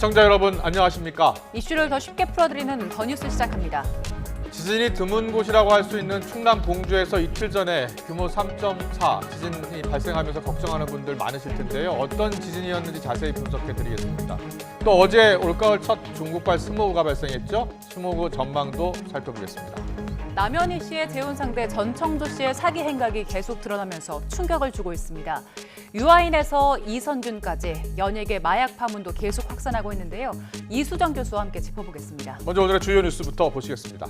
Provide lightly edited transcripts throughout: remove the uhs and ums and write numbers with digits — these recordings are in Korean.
시청자 여러분 안녕하십니까? 이슈를 더 쉽게 풀어드리는 더 뉴스 시작합니다. 지진이 드문 곳이라고 할 수 있는 충남 봉주에서 이틀 전에 규모 3.4 지진이 발생하면서 걱정하는 분들 많으실 텐데요. 어떤 지진이었는지 자세히 분석해드리겠습니다. 또 어제 올가을 첫 중국발 스모우가 발생했죠. 스모우 전망도 살펴보겠습니다. 남현희 씨의 재혼 상대 전청조 씨의 사기 행각이 계속 드러나면서 충격을 주고 있습니다. 유아인에서 이선균까지 연예계 마약 파문도 계속 확산하고 있는데요. 이수정 교수와 함께 짚어보겠습니다. 먼저 오늘의 주요 뉴스부터 보시겠습니다.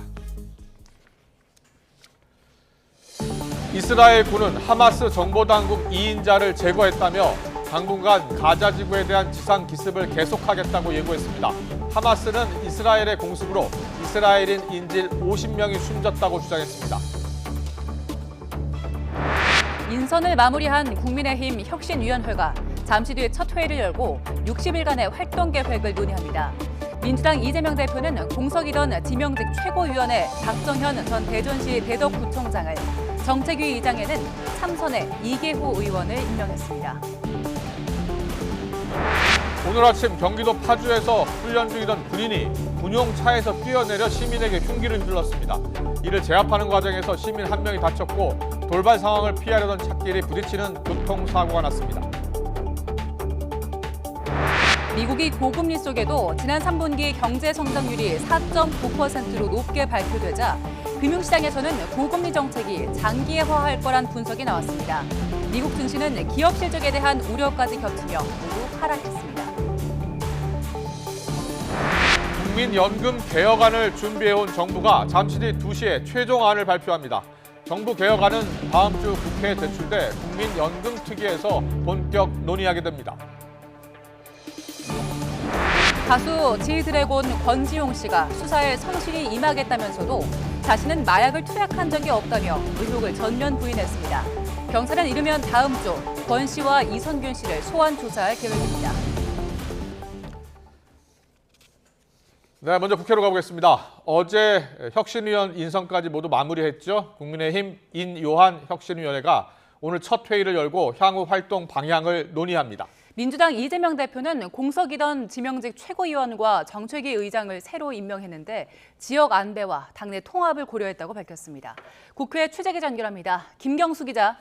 이스라엘 군은 하마스 정보당국 2인자를 제거했다며 당분간 가자 지구에 대한 지상 기습을 계속하겠다고 예고했습니다. 하마스는 이스라엘의 공습으로 이스라엘인 인질 50명이 숨졌다고 주장했습니다. 인선을 마무리한 국민의힘 혁신위원회가 잠시 뒤에 첫 회의를 열고 60일간의 활동 계획을 논의합니다. 민주당 이재명 대표는 공석이던 지명직 최고위원회 박정현 전 대전시 대덕구청장을, 정책위 의장에는 삼선의 이계호 의원을 임명했습니다. 오늘 아침 경기도 파주에서 훈련 중이던 군인이 군용차에서 뛰어내려 시민에게 흉기를 휘둘렀습니다. 이를 제압하는 과정에서 시민 한 명이 다쳤고 돌발 상황을 피하려던 찻길이 부딪히는 교통사고가 났습니다. 미국이 고금리 속에도 지난 3분기 경제 성장률이 4.9%로 높게 발표되자 금융시장에서는 고금리 정책이 장기화할 거란 분석이 나왔습니다. 미국 증시는 기업 실적에 대한 우려까지 겹치며 모두 하락했습니다. 국민연금 개혁안을 준비해온 정부가 잠시 뒤 2시에 최종안을 발표합니다. 정부 개혁안은 다음 주 국회에 제출돼 국민연금특위에서 본격 논의하게 됩니다. 가수 지드래곤 권지용 씨가 수사에 성실히 임하겠다면서도 자신은 마약을 투약한 적이 없다며 의혹을 전면 부인했습니다. 경찰은 이르면 다음 주 권 씨와 이선균 씨를 소환 조사할 계획입니다. 네, 먼저 국회로 가보겠습니다. 어제 혁신위원 인선까지 모두 마무리했죠. 국민의힘 인요한 혁신위원회가 오늘 첫 회의를 열고 향후 활동 방향을 논의합니다. 민주당 이재명 대표는 공석이던 지명직 최고위원과 정책위 의장을 새로 임명했는데 지역 안배와 당내 통합을 고려했다고 밝혔습니다. 국회 취재기자 연결합니다. 김경수 기자.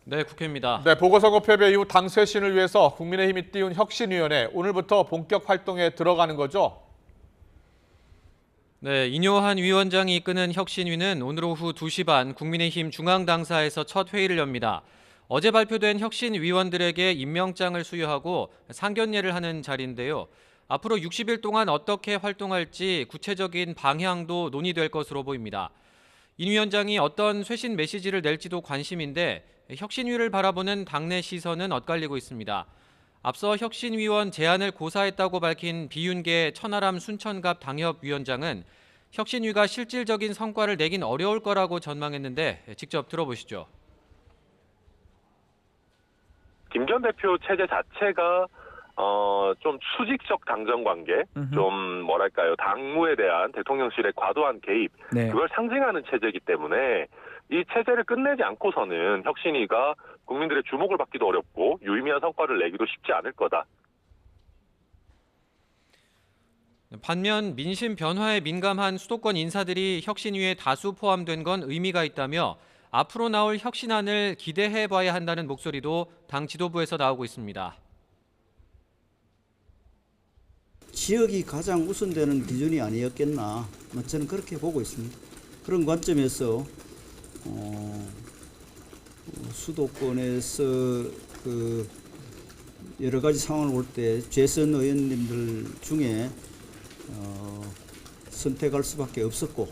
네, 국회입니다. 네, 보궐선거 패배 이후 당 쇄신을 위해서 국민의힘이 띄운 혁신위원회, 오늘부터 본격 활동에 들어가는 거죠? 네, 인요한 위원장이 이끄는 혁신위는 오늘 오후 2시 반 국민의힘 중앙당사에서 첫 회의를 엽니다. 어제 발표된 혁신위원들에게 임명장을 수여하고 상견례를 하는 자리인데요. 앞으로 60일 동안 어떻게 활동할지 구체적인 방향도 논의될 것으로 보입니다. 인 위원장이 어떤 쇄신 메시지를 낼지도 관심인데 혁신위를 바라보는 당내 시선은 엇갈리고 있습니다. 앞서 혁신위원 제안을 고사했다고 밝힌 비윤계 천하람 순천갑 당협위원장은 혁신위가 실질적인 성과를 내긴 어려울 거라고 전망했는데 직접 들어보시죠. 김 전 대표 체제 자체가 좀 수직적 당정 관계, 좀 뭐랄까요, 당무에 대한 대통령실의 과도한 개입, 그걸 상징하는 체제이기 때문에 이 체제를 끝내지 않고서는 혁신위가 국민들의 주목을 받기도 어렵고 유의미한 성과를 내기도 쉽지 않을 거다. 반면 민심 변화에 민감한 수도권 인사들이 혁신위에 다수 포함된 건 의미가 있다며 앞으로 나올 혁신안을 기대해 봐야 한다는 목소리도 당 지도부에서 나오고 있습니다. 지역이 가장 우선되는 기준이 아니었겠나, 저는 그렇게 보고 있습니다. 그런 관점에서 수도권에서 여러 가지 상황을 볼 때 재선 의원님들 중에 선택할 수밖에 없었고.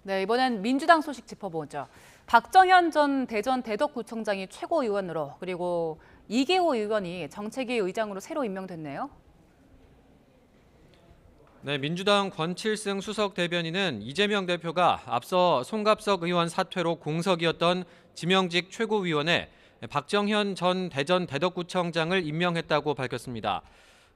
네, 이번엔 민주당 소식 짚어보죠. 박정현 전 대전 대덕구청장이 최고위원으로, 그리고 이계호 의원이 정책위 의장으로 새로 임명됐네요. 네, 민주당 권칠승 수석 대변인은 이재명 대표가 앞서 송갑석 의원 사퇴로 공석이었던 지명직 최고위원에 박정현 전 대전 대덕구청장을 임명했다고 밝혔습니다.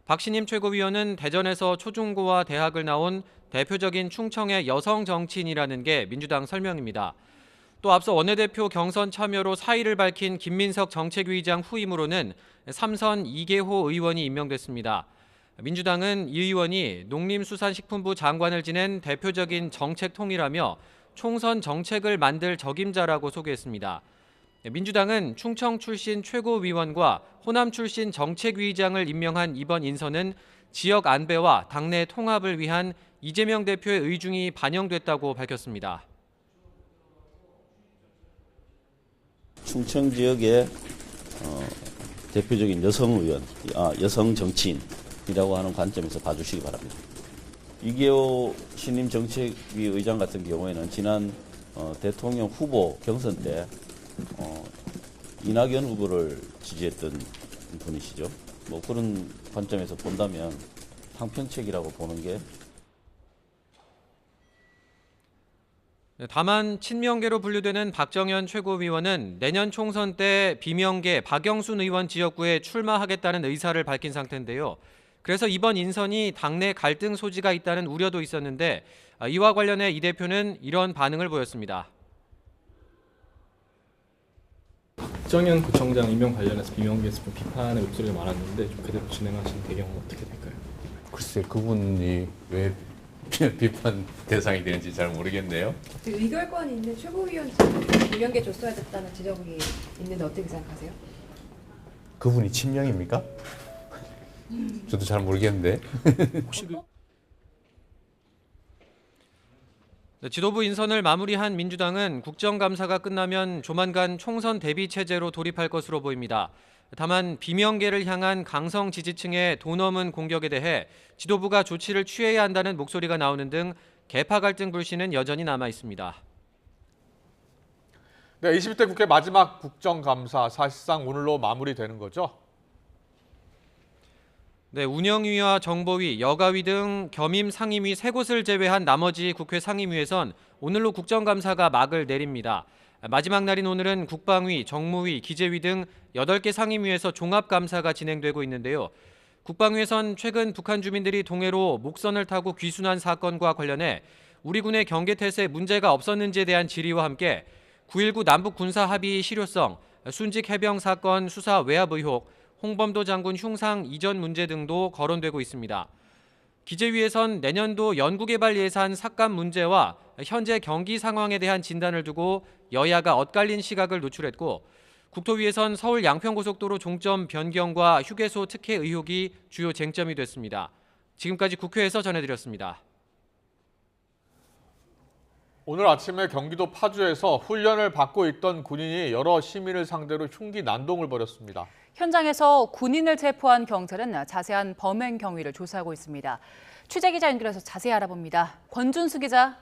박신임 최고위원은 대전에서 초중고와 대학을 나온 대표적인 충청의 여성 정치인이라는 게 민주당 설명입니다. 또 앞서 원내대표 경선 참여로 사의를 밝힌 김민석 정책위의장 후임으로는 삼선 이계호 의원이 임명됐습니다. 민주당은 이 의원이 농림수산식품부 장관을 지낸 대표적인 정책 통일하며 총선 정책을 만들 적임자라고 소개했습니다. 민주당은 충청 출신 최고위원과 호남 출신 정책위의장을 임명한 이번 인선은 지역 안배와 당내 통합을 위한 이재명 대표의 의중이 반영됐다고 밝혔습니다. 충청 지역의 대표적인 여성 의원, 여성 정치인이라고 하는 관점에서 봐주시기 바랍니다. 이계호 신임 정책위 의장 같은 경우에는 지난 대통령 후보 경선 때 이낙연 후보를 지지했던 분이시죠. 뭐 그런 관점에서 본다면 상편책이라고 보는 게. 다만 친명계로 분류되는 박정현 최고위원은 내년 총선 때 비명계 박영순 의원 지역구에 출마하겠다는 의사를 밝힌 상태인데요. 그래서 이번 인선이 당내 갈등 소지가 있다는 우려도 있었는데 이와 관련해 이 대표는 이런 반응을 보였습니다. 박정현 구청장 임명 관련해서 비명계에서 좀 비판의 목소리가 많았는데 좀 그대로 진행하신 배경은 어떻게 될까요? 글쎄 그분이 왜 비판 대상이 되는지 잘 모르겠네요. 의결권이 있는 최고위원 비명계 줬어야 됐다는 지적이 있는데 어떻게 생각하세요? 그분이 친명입니까? 저도 잘 모르겠는데. 지도부 인선을 마무리한 민주당은 국정감사가 끝나면 조만간 총선 대비 체제로 돌입할 것으로 보입니다. 다만 비명계를 향한 강성 지지층의 도 넘은 공격에 대해 지도부가 조치를 취해야 한다는 목소리가 나오는 등 계파 갈등 불씨는 여전히 남아 있습니다. 네, 21대 국회 마지막 국정감사 사실상 오늘로 마무리되는 거죠? 네, 운영위와 정보위, 여가위 등 겸임 상임위 3곳을 제외한 나머지 국회 상임위에선 오늘로 국정감사가 막을 내립니다. 마지막 날인 오늘은 국방위, 정무위, 기재위 등 8개 상임위에서 종합감사가 진행되고 있는데요. 국방위에선 최근 북한 주민들이 동해로 목선을 타고 귀순한 사건과 관련해 우리 군의 경계태세에 문제가 없었는지에 대한 질의와 함께 9.19 남북 군사 합의 실효성, 순직 해병 사건 수사 외압 의혹, 홍범도 장군 흉상 이전 문제 등도 거론되고 있습니다. 기재위에선 내년도 연구개발 예산 삭감 문제와 현재 경기 상황에 대한 진단을 두고 여야가 엇갈린 시각을 노출했고, 국토위에선 서울 양평고속도로 종점 변경과 휴게소 특혜 의혹이 주요 쟁점이 됐습니다. 지금까지 국회에서 전해드렸습니다. 오늘 아침에 경기도 파주에서 훈련을 받고 있던 군인이 여러 시민을 상대로 흉기 난동을 벌였습니다. 현장에서 군인을 체포한 경찰은 자세한 범행 경위를 조사하고 있습니다. 취재기자 연결해서 자세히 알아봅니다. 권준수 기자.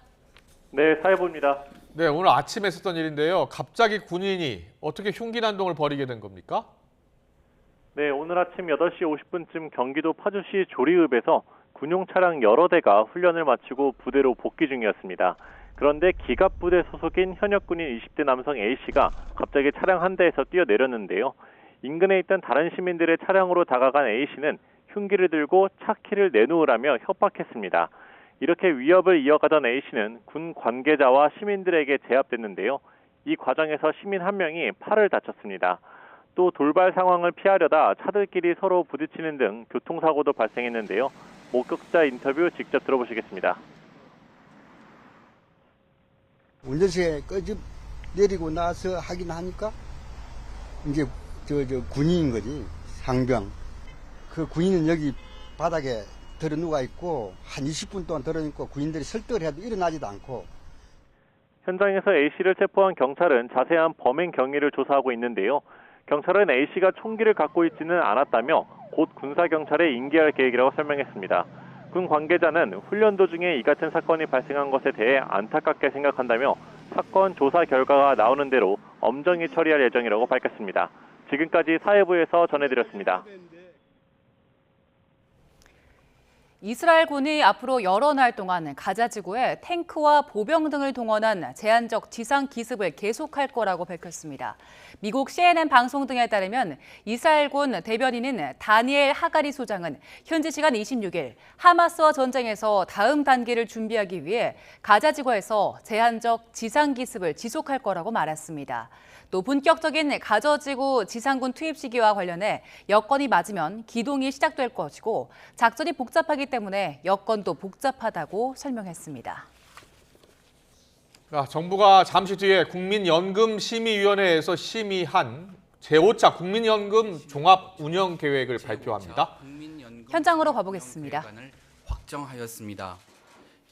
네, 사회부입니다. 네, 오늘 아침에 있었던 일인데요. 갑자기 군인이 어떻게 흉기 난동을 벌이게 된 겁니까? 네, 오늘 아침 8시 50분쯤 경기도 파주시 조리읍에서 군용 차량 여러 대가 훈련을 마치고 부대로 복귀 중이었습니다. 그런데 기갑부대 소속인 현역 군인 20대 남성 A씨가 갑자기 차량 한 대에서 뛰어내렸는데요. 인근에 있던 다른 시민들의 차량으로 다가간 A씨는 흉기를 들고 차 키를 내놓으라며 협박했습니다. 이렇게 위협을 이어가던 A씨는 군 관계자와 시민들에게 제압됐는데요. 이 과정에서 시민 한 명이 팔을 다쳤습니다. 또 돌발 상황을 피하려다 차들끼리 서로 부딪히는 등 교통사고도 발생했는데요. 목격자 인터뷰 직접 들어보시겠습니다. 운전석에 끄집 내리고 나서 하긴 하니까 이제 저 군인인 거지, 상병. 그 군인은 여기 바닥에 들어 누워 있고 한 20분 동안 들어 있고 군인들이 설득을 해도 일어나지도 않고. 현장에서 A씨를 체포한 경찰은 자세한 범행 경위를 조사하고 있는데요. 경찰은 A씨가 총기를 갖고 있지는 않았다며 곧 군사경찰에 인계할 계획이라고 설명했습니다. 군 관계자는 훈련 도중에 이 같은 사건이 발생한 것에 대해 안타깝게 생각한다며 사건 조사 결과가 나오는 대로 엄정히 처리할 예정이라고 밝혔습니다. 지금까지 사회부에서 전해드렸습니다. 이스라엘군이 앞으로 여러 날 동안 가자 지구에 탱크와 보병 등을 동원한 제한적 지상 기습을 계속할 거라고 밝혔습니다. 미국 CNN 방송 등에 따르면 이스라엘군 대변인인 다니엘 하가리 소장은 현지 시간 26일 하마스와 전쟁에서 다음 단계를 준비하기 위해 가자 지구에서 제한적 지상 기습을 지속할 거라고 말했습니다. 또 본격적인 가저지구 지상군 투입 시기와 관련해 여건이 맞으면 기동이 시작될 것이고 작전이 복잡하기 때문에 여건도 복잡하다고 설명했습니다. 정부가 잠시 뒤에 국민연금심의위원회에서 심의한 제5차 국민연금 종합운영계획을 발표합니다. 현장으로 가보겠습니다. 확정하였습니다.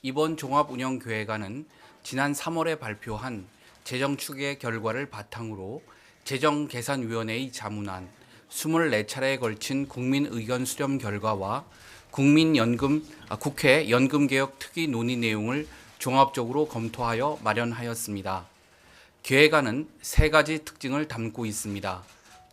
이번 종합운영계획안은 지난 3월에 발표한 재정추계 결과를 바탕으로 재정계산위원회의 자문안, 24차례에 걸친 국민 의견 수렴 결과와 국회 연금개혁 특위 논의 내용을 종합적으로 검토하여 마련하였습니다. 계획안은 3가지 특징을 담고 있습니다.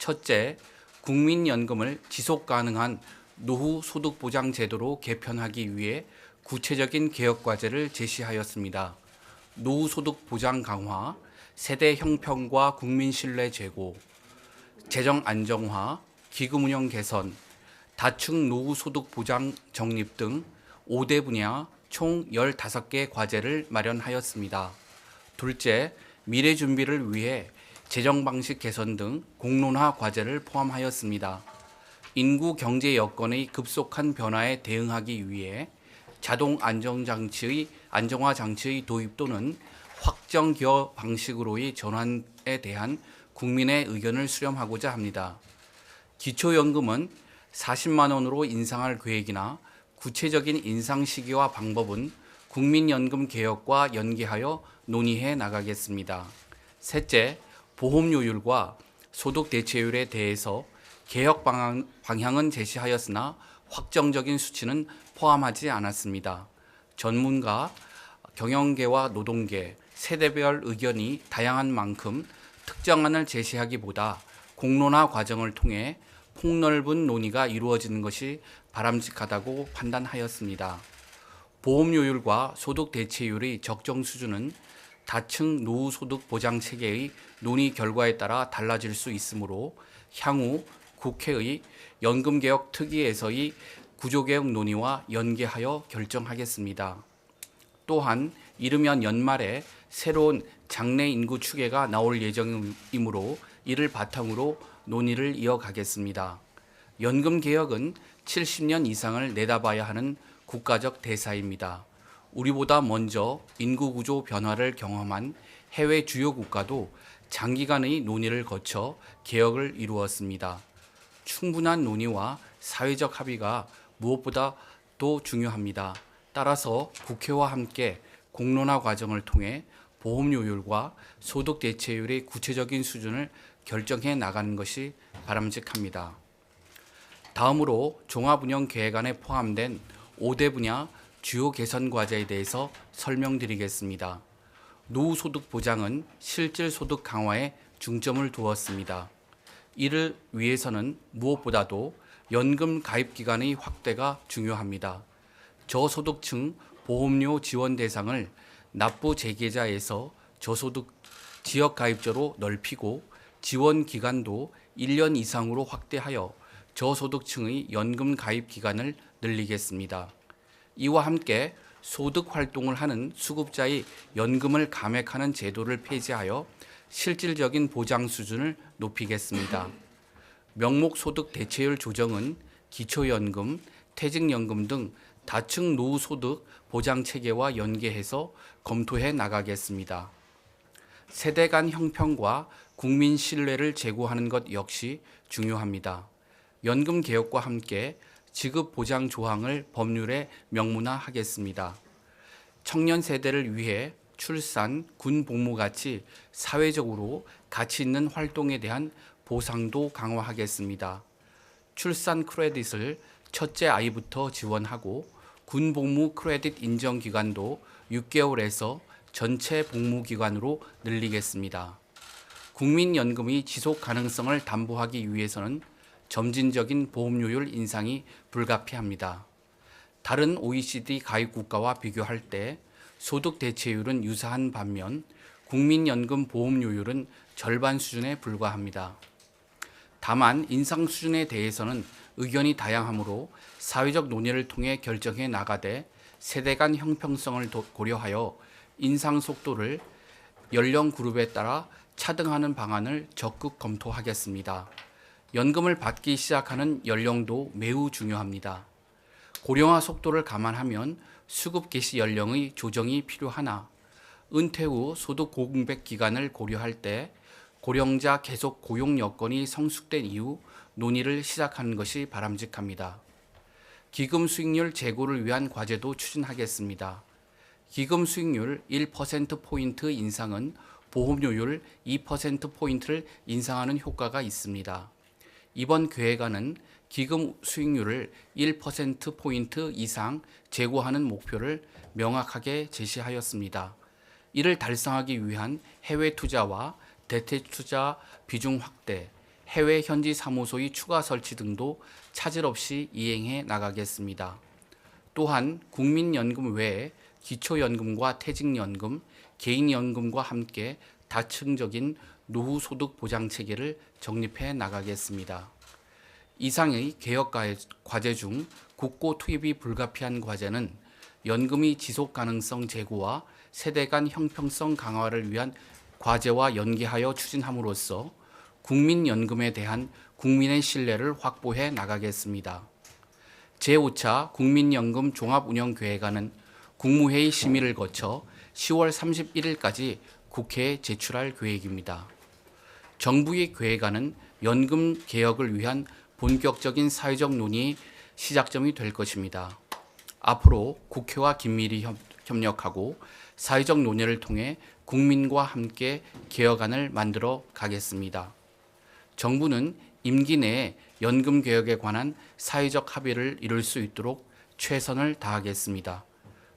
첫째, 국민연금을 지속가능한 노후소득보장제도로 개편하기 위해 구체적인 개혁과제를 제시하였습니다. 노후소득 보장 강화, 세대 형평과 국민 신뢰 제고, 재정 안정화, 기금 운영 개선, 다층 노후소득 보장 정립 등 5대 분야 총 15개 과제를 마련하였습니다. 둘째, 미래 준비를 위해 재정 방식 개선 등 공론화 과제를 포함하였습니다. 인구 경제 여건의 급속한 변화에 대응하기 위해 자동 안정화 장치의 도입 또는 확정 기여 방식으로의 전환에 대한 국민의 의견을 수렴하고자 합니다. 기초연금은 40만 원으로 인상할 계획이나 구체적인 인상 시기와 방법은 국민연금 개혁과 연계하여 논의해 나가겠습니다. 셋째, 보험료율과 소득 대체율에 대해서 개혁 방향은 제시하였으나 확정적인 수치는 포함하지 않았습니다. 전문가, 경영계와 노동계, 세대별 의견이 다양한 만큼 특정안을 제시하기보다 공론화 과정을 통해 폭넓은 논의가 이루어지는 것이 바람직하다고 판단하였습니다. 보험료율과 소득 대체율의 적정 수준은 다층 노후소득 보장체계의 논의 결과에 따라 달라질 수 있으므로 향후 국회의 연금개혁 특위에서의 구조개혁 논의와 연계하여 결정하겠습니다. 또한 이르면 연말에 새로운 장래 인구 추계가 나올 예정이므로 이를 바탕으로 논의를 이어가겠습니다. 연금개혁은 70년 이상을 내다봐야 하는 국가적 대사입니다. 우리보다 먼저 인구구조 변화를 경험한 해외 주요 국가도 장기간의 논의를 거쳐 개혁을 이루었습니다. 충분한 논의와 사회적 합의가 무엇보다도 중요합니다. 따라서 국회와 함께 공론화 과정을 통해 보험료율과 소득 대체율의 구체적인 수준을 결정해 나가는 것이 바람직합니다. 다음으로 종합운영계획안에 포함된 5대 분야 주요 개선 과제에 대해서 설명드리겠습니다. 노후소득 보장은 실질 소득 강화에 중점을 두었습니다. 이를 위해서는 무엇보다도 연금 가입 기간의 확대가 중요합니다. 저소득층 보험료 지원 대상을 납부 재계좌에서 저소득 지역 가입자로 넓히고 지원 기간도 1년 이상으로 확대하여 저소득층의 연금 가입 기간을 늘리겠습니다. 이와 함께 소득 활동을 하는 수급자의 연금을 감액하는 제도를 폐지하여 실질적인 보장 수준을 높이겠습니다. 명목 소득 대체율 조정은 기초연금, 퇴직연금 등 다층 노후소득 보장 체계와 연계해서 검토해 나가겠습니다. 세대 간 형평과 국민 신뢰를 제고하는 것 역시 중요합니다. 연금 개혁과 함께 지급 보장 조항을 법률에 명문화하겠습니다. 청년 세대를 위해 출산, 군 복무 같이 사회적으로 가치 있는 활동에 대한 보상도 강화하겠습니다. 출산 크레딧을 첫째 아이부터 지원하고 군 복무 크레딧 인정 기간도 6개월에서 전체 복무 기간으로 늘리겠습니다. 국민연금의 지속 가능성을 담보하기 위해서는 점진적인 보험료율 인상이 불가피합니다. 다른 OECD 가입 국가와 비교할 때 소득 대체율은 유사한 반면 국민연금 보험료율은 절반 수준에 불과합니다. 다만 인상 수준에 대해서는 의견이 다양하므로 사회적 논의를 통해 결정해 나가되 세대 간 형평성을 고려하여 인상 속도를 연령 그룹에 따라 차등하는 방안을 적극 검토하겠습니다. 연금을 받기 시작하는 연령도 매우 중요합니다. 고령화 속도를 감안하면 수급 개시 연령의 조정이 필요하나 은퇴 후 소득 공백 기간을 고려할 때 고령자 계속 고용 여건이 성숙된 이후 논의를 시작하는 것이 바람직합니다. 기금 수익률 제고를 위한 과제도 추진하겠습니다. 기금 수익률 1%포인트 인상은 보험료율 2%포인트를 인상하는 효과가 있습니다. 이번 계획안은 기금 수익률을 1%포인트 이상 제고하는 목표를 명확하게 제시하였습니다. 이를 달성하기 위한 해외 투자와 대체 투자 비중 확대, 해외 현지 사무소의 추가 설치 등도 차질 없이 이행해 나가겠습니다. 또한 국민연금 외에 기초연금과 퇴직연금, 개인연금과 함께 다층적인 노후소득 보장체계를 정립해 나가겠습니다. 이상의 개혁 과제 중 국고 투입이 불가피한 과제는 연금의 지속가능성 제고와 세대 간 형평성 강화를 위한 과제와 연계하여 추진함으로써 국민연금에 대한 국민의 신뢰를 확보해 나가겠습니다. 제5차 국민연금 종합운영계획안은 국무회의 심의를 거쳐 10월 31일까지 국회에 제출할 계획입니다. 정부의 계획안은 연금 개혁을 위한 본격적인 사회적 논의의 시작점이 될 것입니다. 앞으로 국회와 긴밀히 협력하고 사회적 논의를 통해 국민과 함께 개혁안을 만들어 가겠습니다. 정부는 임기 내에 연금 개혁에 관한 사회적 합의를 이룰 수 있도록 최선을 다하겠습니다.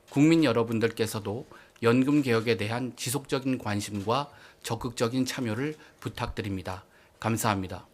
국민 여러분들께서도 연금 개혁에 대한 지속적인 관심과 적극적인 참여를 부탁드립니다. 감사합니다.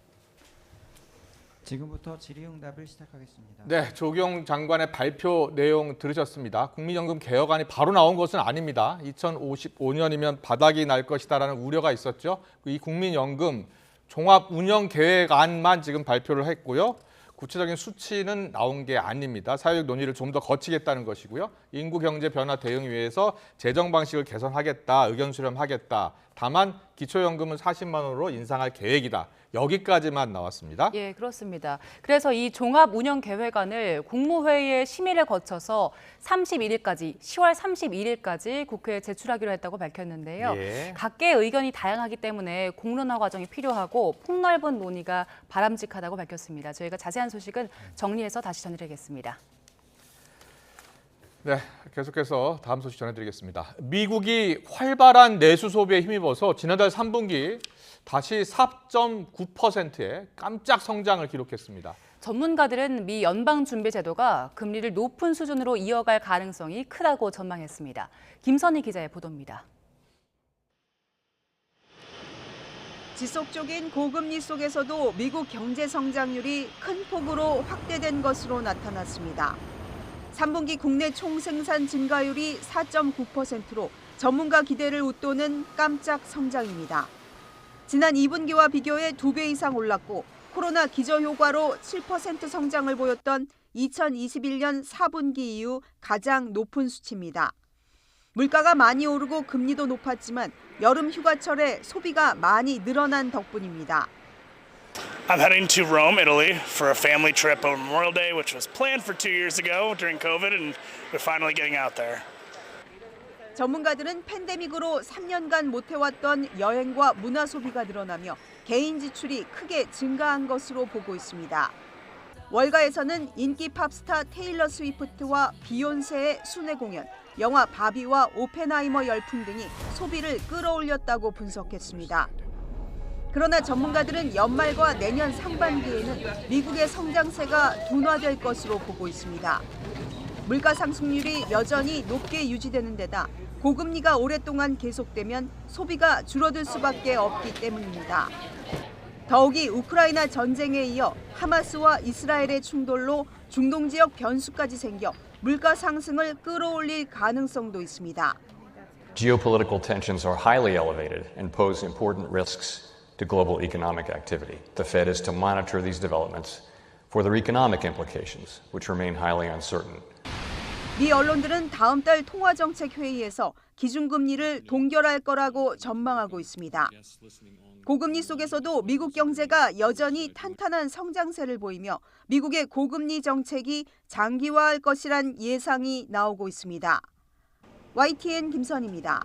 지금부터 질의응답을 시작하겠습니다. 네, 조경 장관의 발표 내용 들으셨습니다. 국민연금 개혁안이 바로 나온 것은 아닙니다. 2055년이면 바닥이 날 것이다라는 우려가 있었죠. 이 국민연금 종합운영계획안만 지금 발표를 했고요. 구체적인 수치는 나온 게 아닙니다. 사회적 논의를 좀 더 거치겠다는 것이고요. 인구 경제 변화 대응 위해서 재정 방식을 개선하겠다, 의견 수렴하겠다. 다만 기초연금은 40만 원으로 인상할 계획이다. 여기까지만 나왔습니다. 예, 그렇습니다. 그래서 이 종합운영계획안을 국무회의의 심의를 거쳐서 31일까지, 10월 31일까지 국회에 제출하기로 했다고 밝혔는데요. 예. 각계의 의견이 다양하기 때문에 공론화 과정이 필요하고 폭넓은 논의가 바람직하다고 밝혔습니다. 저희가 자세한 소식은 정리해서 다시 전해드리겠습니다. 네, 계속해서 다음 소식 전해드리겠습니다. 미국이 활발한 내수 소비에 힘입어서 지난달 3분기 다시 4.9%의 깜짝 성장을 기록했습니다. 전문가들은 미 연방준비제도가 금리를 높은 수준으로 이어갈 가능성이 크다고 전망했습니다. 김선희 기자의 보도입니다. 지속적인 고금리 속에서도 미국 경제 성장률이 큰 폭으로 확대된 것으로 나타났습니다. 3분기 국내 총생산 증가율이 4.9%로 전문가 기대를 웃도는 깜짝 성장입니다. 지난 2분기와 비교해 2배 이상 올랐고 코로나 기저효과로 7% 성장을 보였던 2021년 4분기 이후 가장 높은 수치입니다. 물가가 많이 오르고 금리도 높았지만 여름 휴가철에 소비가 많이 늘어난 덕분입니다. I'm heading to Rome, Italy, for a family trip over Memorial Day, which was planned for 2 years ago during COVID, and we're finally getting out there. 전문가들은 팬데믹으로 3년간 못 해왔던 여행과 문화 소비가 늘어나며 개인 지출이 크게 증가한 것으로 보고 있습니다. 월가에서는 인기 팝스타 테일러 스위프트와 비욘세의 순회 공연, 영화 바비와 오펜하이머 열풍 등이 소비를 끌어올렸다고 분석했습니다. 그러나 전문가들은 연말과 내년 상반기에는 미국의 성장세가 둔화될 것으로 보고 있습니다. 물가 상승률이 여전히 높게 유지되는 데다 고금리가 오랫동안 계속되면 소비가 줄어들 수밖에 없기 때문입니다. 더욱이 우크라이나 전쟁에 이어 하마스와 이스라엘의 충돌로 중동 지역 변수까지 생겨 물가 상승을 끌어올릴 가능성도 있습니다. Geopolitical tensions are highly elevated and pose important risks to global economic activity. The Fed is to monitor these developments for their economic implications, which remain highly uncertain. 미 언론들은 다음 달 통화정책회의에서 기준금리를 동결할 거라고 전망하고 있습니다. 고금리 속에서도 미국 경제가 여전히 탄탄한 성장세를 보이며 미국의 고금리 정책이 장기화할 것이란 예상이 나오고 있습니다. YTN 김선희입니다.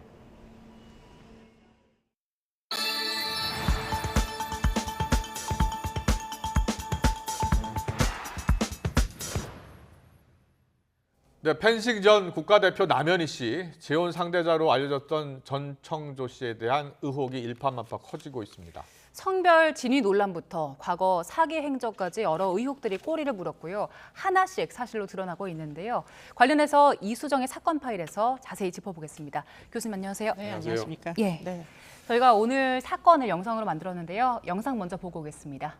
네, 펜싱 전 국가대표 남현희 씨, 재혼 상대자로 알려졌던 전청조 씨에 대한 의혹이 일파만파 커지고 있습니다. 성별 진위 논란부터 과거 사기 행적까지 여러 의혹들이 꼬리를 물었고요. 하나씩 사실로 드러나고 있는데요. 관련해서 이수정의 사건 파일에서 자세히 짚어보겠습니다. 교수님 안녕하세요. 네, 안녕하십니까. 예, 네. 저희가 오늘 사건을 영상으로 만들었는데요. 영상 먼저 보고 오겠습니다.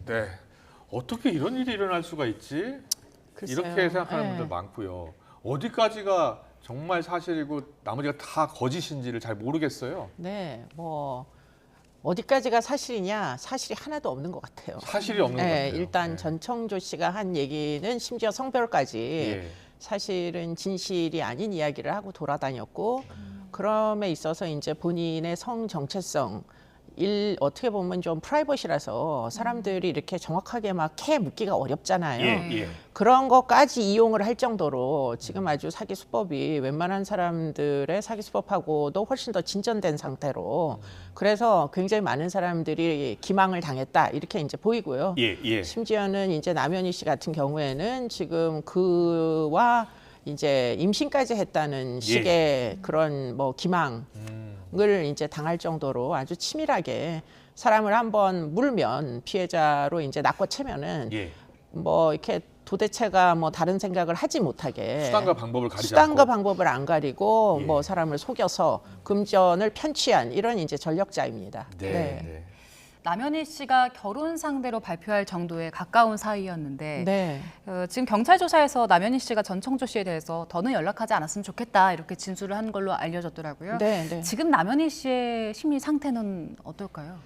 네, 어떻게 이런 일이 일어날 수가 있지? 글쎄요. 이렇게 생각하는 네. 분들 많고요. 어디까지가 정말 사실이고 나머지가 다 거짓인지를 잘 모르겠어요. 네, 뭐 어디까지가 사실이냐? 사실이 하나도 없는 것 같아요. 사실이 없는 것 같아요. 일단 네. 전청조 씨가 한 얘기는 심지어 성별까지 예. 사실은 진실이 아닌 이야기를 하고 돌아다녔고 그럼에 있어서 이제 본인의 성 정체성 어떻게 보면 좀 프라이버시라서 사람들이 이렇게 정확하게 막 캐 묻기가 어렵잖아요. 예. 그런 것까지 이용을 할 정도로 지금 아주 사기 수법이 웬만한 사람들의 사기 수법하고도 훨씬 더 진전된 상태로 그래서 굉장히 많은 사람들이 기망을 당했다 이렇게 이제 보이고요. 예. 심지어는 이제 남현희 씨 같은 경우에는 지금 그와 이제 임신까지 했다는 식의 그런 뭐 기망을 이제 당할 정도로 아주 치밀하게 사람을 한번 물면 피해자로 이제 낚아채면은 뭐 이렇게 도대체가 뭐 다른 생각을 하지 못하게 수단과 방법을 가리지 수단과 않고. 방법을 안 가리고 뭐 사람을 속여서 금전을 편취한 이런 이제 전력자입니다. 네. 남현희 씨가 결혼 상대로 발표할 정도의 가까운 사이였는데 네. 지금 경찰 조사에서 남현희 씨가 전청조 씨에 대해서 더는 연락하지 않았으면 좋겠다 이렇게 진술을 한 걸로 알려졌더라고요. 네. 지금 남현희 씨의 심리 상태는 어떨까요?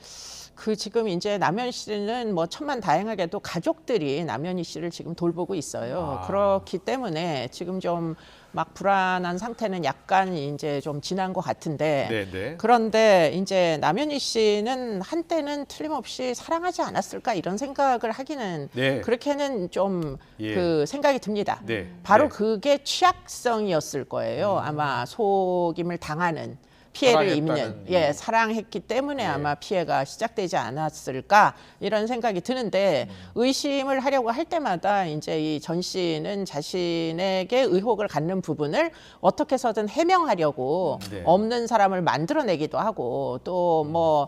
지금 이제 남현희 씨는 뭐 천만다행하게도 가족들이 남현희 씨를 지금 돌보고 있어요. 그렇기 때문에 지금 좀 막 불안한 상태는 약간 이제 좀 지난 것 같은데 그런데 이제 남현희 씨는 한때는 틀림없이 사랑하지 않았을까 이런 생각을 하기는 그렇게는 좀 그 생각이 듭니다. 바로 그게 취약성이었을 거예요. 아마 속임을 당하는 피해를 입는 사랑했기 때문에 아마 피해가 시작되지 않았을까 이런 생각이 드는데 의심을 하려고 할 때마다 이제 이 전 씨는 자신에게 의혹을 갖는 부분을 어떻게 해서든 해명하려고 없는 사람을 만들어내기도 하고 또 뭐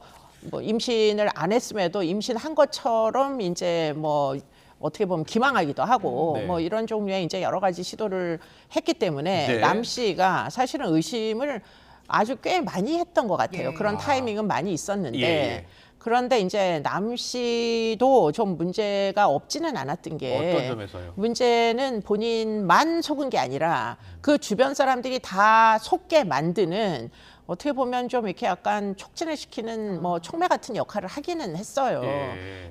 임신을 안 했음에도 임신한 것처럼 이제 뭐 어떻게 보면 기망하기도 하고 뭐 이런 종류의 이제 여러 가지 시도를 했기 때문에 남 씨가 사실은 의심을 아주 꽤 많이 했던 것 같아요. 그런 타이밍은 많이 있었는데 그런데 이제 남 씨도 좀 문제가 없지는 않았던 게 어떤 점에서요? 문제는 본인만 속은 게 아니라 그 주변 사람들이 다 속게 만드는 어떻게 보면 좀 이렇게 약간 촉진을 시키는 뭐 촉매 같은 역할을 하기는 했어요.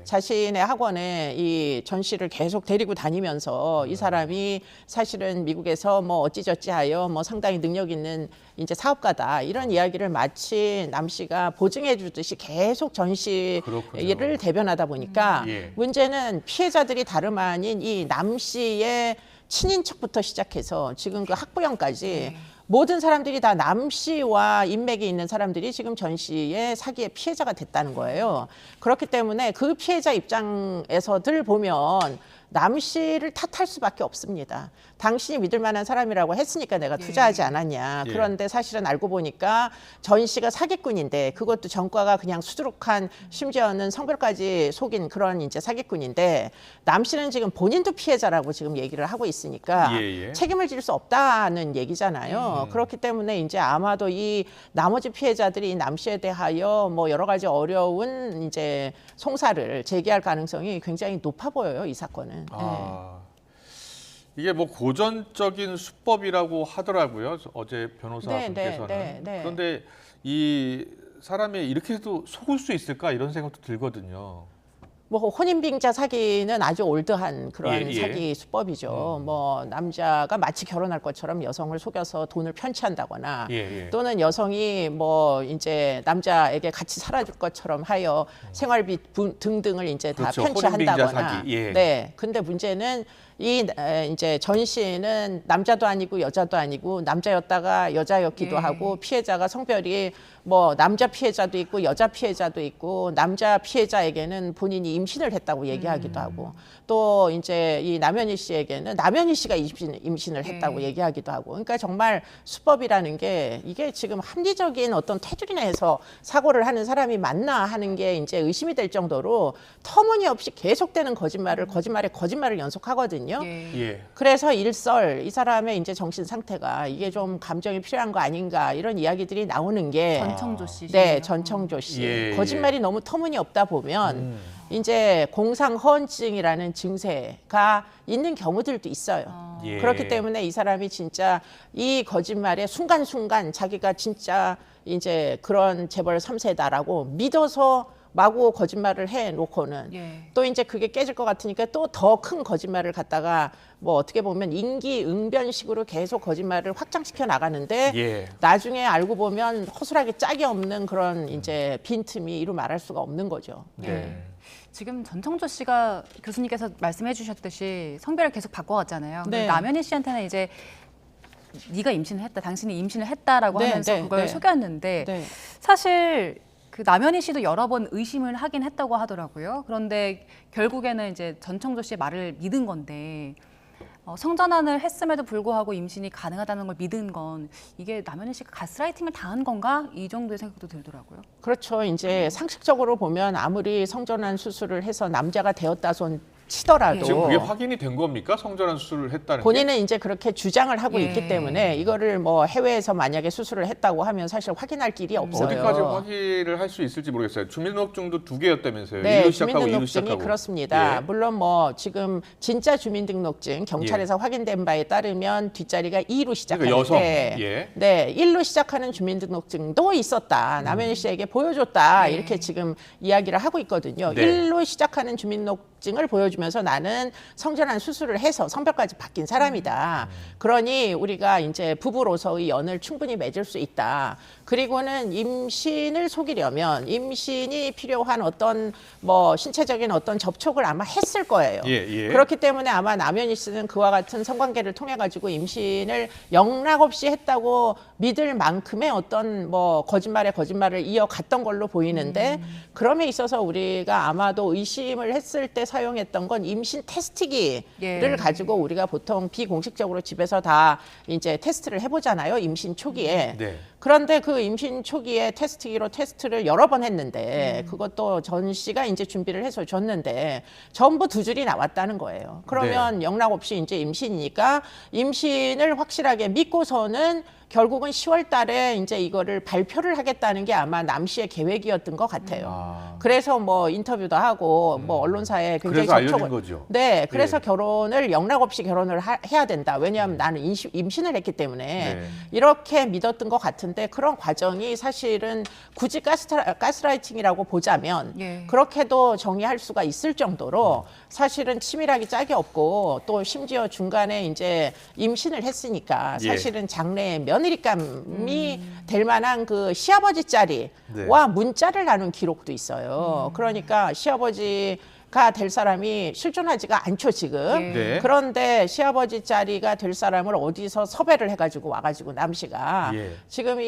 자신의 학원에 이 전 씨를 계속 데리고 다니면서 이 사람이 사실은 미국에서 뭐 어찌저찌하여 뭐 상당히 능력 있는 이제 사업가다 이런 이야기를 마치 남 씨가 보증해 주듯이 계속 전 씨를 대변하다 보니까 문제는 피해자들이 다름 아닌 이 남 씨의 친인척부터 시작해서 지금 그 학부형까지 모든 사람들이 다 남 씨와 인맥이 있는 사람들이 지금 전 씨의 사기의 피해자가 됐다는 거예요. 그렇기 때문에 그 피해자 입장에서들 보면 남 씨를 탓할 수밖에 없습니다. 당신이 믿을 만한 사람이라고 했으니까 내가 투자하지 않았냐. 그런데 사실은 알고 보니까 전 씨가 사기꾼인데 그것도 전과가 그냥 수두룩한 심지어는 성별까지 속인 그런 이제 사기꾼인데 남 씨는 지금 본인도 피해자라고 지금 얘기를 하고 있으니까 책임을 질 수 없다는 얘기잖아요. 그렇기 때문에 이제 아마도 이 나머지 피해자들이 남 씨에 대하여 뭐 여러 가지 어려운 이제 송사를 제기할 가능성이 굉장히 높아 보여요, 이 사건은. 이게 뭐 고전적인 수법이라고 하더라고요. 어제 변호사분께서는. 그런데 이 사람이 이렇게 해도 속을 수 있을까 이런 생각도 들거든요. 뭐 혼인빙자 사기는 아주 올드한 그런 사기 수법이죠. 뭐 남자가 마치 결혼할 것처럼 여성을 속여서 돈을 편취한다거나 또는 여성이 뭐 이제 남자에게 같이 살아줄 것처럼 하여 생활비 등등을 이제 다 편취한다거나. 네. 근데 문제는 이 이제 전 씨는 남자도 아니고 여자도 아니고 남자였다가 여자였기도 하고 피해자가 성별이 뭐 남자 피해자도 있고 여자 피해자도 있고 남자 피해자에게는 본인이 임신을 했다고 얘기하기도 하고 또 이제 이 남현희 씨에게는 남현희 씨가 임신을 했다고 얘기하기도 하고 그러니까 정말 수법이라는 게 이게 지금 합리적인 어떤 테두리 내에서 사고를 하는 사람이 맞나 하는 게 이제 의심이 될 정도로 터무니없이 계속되는 거짓말에 거짓말을 연속하거든요. 그래서 일설 이 사람의 이제 정신 상태가 이게 좀 감정이 필요한 거 아닌가 이런 이야기들이 나오는 게 전청조 씨. 네, 전청조 씨. 거짓말이 너무 터무니없다 보면 이제 공상허언증이라는 증세가 있는 경우들도 있어요. 그렇기 때문에 이 사람이 진짜 이 거짓말에 순간순간 자기가 진짜 이제 그런 재벌 3세다라고 믿어서 마구 거짓말을 해놓고는 또 이제 그게 깨질 것 같으니까 또 더 큰 거짓말을 갖다가 뭐 어떻게 보면 임기응변식으로 계속 거짓말을 확장시켜 나가는데 나중에 알고 보면 허술하게 짝이 없는 그런 이제 빈틈이 이루 말할 수가 없는 거죠. 지금 전청조 씨가 교수님께서 말씀해 주셨듯이 성별을 계속 바꿔왔잖아요. 남현희 씨한테는 이제 네가 임신을 했다, 당신이 임신을 했다라고 하면서 그걸 속였는데 사실 그 남현희 씨도 여러 번 의심을 하긴 했다고 하더라고요. 그런데 결국에는 이제 전청조 씨의 말을 믿은 건데 성전환을 했음에도 불구하고 임신이 가능하다는 걸 믿은 건 이게 남현희 씨가 가스라이팅을 당한 건가? 이 정도의 생각도 들더라고요. 그렇죠. 이제 상식적으로 보면 아무리 성전환 수술을 해서 남자가 되었다손 치더라도 지금 그게 확인이 된 겁니까? 성전환 수술을 했다는 본인은 이제 그렇게 주장을 하고 있기 때문에 이거를 뭐 해외에서 만약에 수술을 했다고 하면 사실 확인할 길이 없어요. 어디까지 확인을 할 수 있을지 모르겠어요. 주민등록증도 2개였다면서요. 네, 1로 시작하고 2로 주민등록증이 시작하고. 그렇습니다. 물론 뭐 지금 진짜 주민등록증 경찰에서 확인된 바에 따르면 뒷자리가 2로 시작하는데 여성. 네, 1로 시작하는 주민등록증도 있었다. 남현희 씨에게 보여줬다. 이렇게 지금 이야기를 하고 있거든요. 1로 시작하는 주민등록증을 보여주면서 나는 성전환 수술을 해서 성별까지 바뀐 사람이다. 그러니 우리가 이제 부부로서의 연을 충분히 맺을 수 있다. 그리고는 임신을 속이려면 임신이 필요한 어떤 뭐 신체적인 어떤 접촉을 아마 했을 거예요. 그렇기 때문에 아마 남현희 씨는 그와 같은 성관계를 통해 가지고 임신을 영락없이 했다고 믿을 만큼의 어떤 뭐 거짓말에 거짓말을 이어갔던 걸로 보이는데 그럼에 있어서 우리가 아마도 의심을 했을 때 사용했던 건 임신 테스트기를 가지고 우리가 보통 비공식적으로 집에서 다 이제 테스트를 해보잖아요. 임신 초기에. 그런데 그 임신 초기에 테스트기로 테스트를 여러 번 했는데 그것도 전 씨가 이제 준비를 해서 줬는데 전부 2줄이 나왔다는 거예요. 그러면 영락 없이 이제 임신이니까 임신을 확실하게 믿고서는 결국은 10월 달에 이제 이거를 발표를 하겠다는 게 아마 남 씨의 계획이었던 것 같아요. 그래서 뭐 인터뷰도 하고 뭐 언론사에 굉장히 그래서 알려진 거죠. 네, 그래서 결혼을 영락 없이 결혼을 해야 된다. 왜냐하면 나는 임신을 했기 때문에 이렇게 믿었던 것 같은데 그런 과정이 사실은 굳이 가스라이팅이라고 보자면 그렇게도 정의할 수가 있을 정도로 사실은 치밀하기 짝이 없고 또 심지어 중간에 이제 임신을 했으니까 사실은 장래에 며느리감이 될 만한 그 시아버지 자리와 문자를 나눈 기록도 있어요. 그러니까 시아버지 가 될 사람이 실존하지가 않죠 지금. 네. 그런데 시아버지 자리가 될 사람을 어디서 섭외를 해가지고 와가지고 남 씨가 예. 지금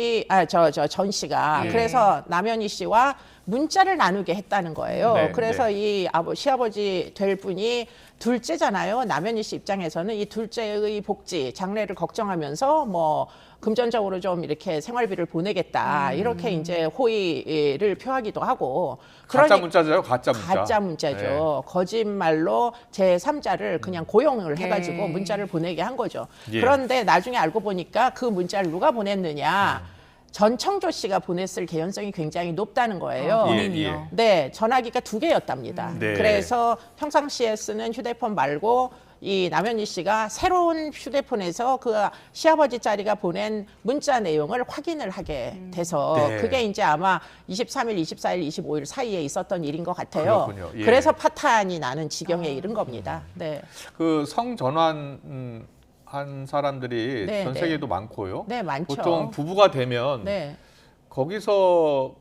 전 씨가 예. 그래서 남현희 씨와 문자를 나누게 했다는 거예요. 네, 그래서 네. 이 시아버지 될 분이 둘째잖아요. 남현희 씨 입장에서는 이 둘째의 복지, 장래를 걱정하면서 뭐 금전적으로 좀 이렇게 생활비를 보내겠다 이렇게 이제 호의를 표하기도 하고. 가짜 문자죠, 가짜 문자. 가짜 문자죠. 거짓말로 제3자를 그냥 고용을 해가지고 네. 문자를 보내게 한 거죠. 예. 그런데 나중에 알고 보니까 그 문자를 누가 보냈느냐. 전청조 씨가 보냈을 개연성이 굉장히 높다는 거예요. 본인이요? 네, 전화기가 2개였답니다. 네. 그래서 평상시에 쓰는 휴대폰 말고 이 남현희 씨가 새로운 휴대폰에서 그 시아버지 자리가 보낸 문자 내용을 확인을 하게 돼서 네. 그게 이제 아마 23일, 24일, 25일 사이에 있었던 일인 것 같아요. 그렇군요. 예. 그래서 파탄이 나는 지경에 이른 겁니다. 네. 그 성전환 한 사람들이 네, 전 네. 세계에도 많고요. 네, 많죠. 보통 부부가 되면 네. 거기서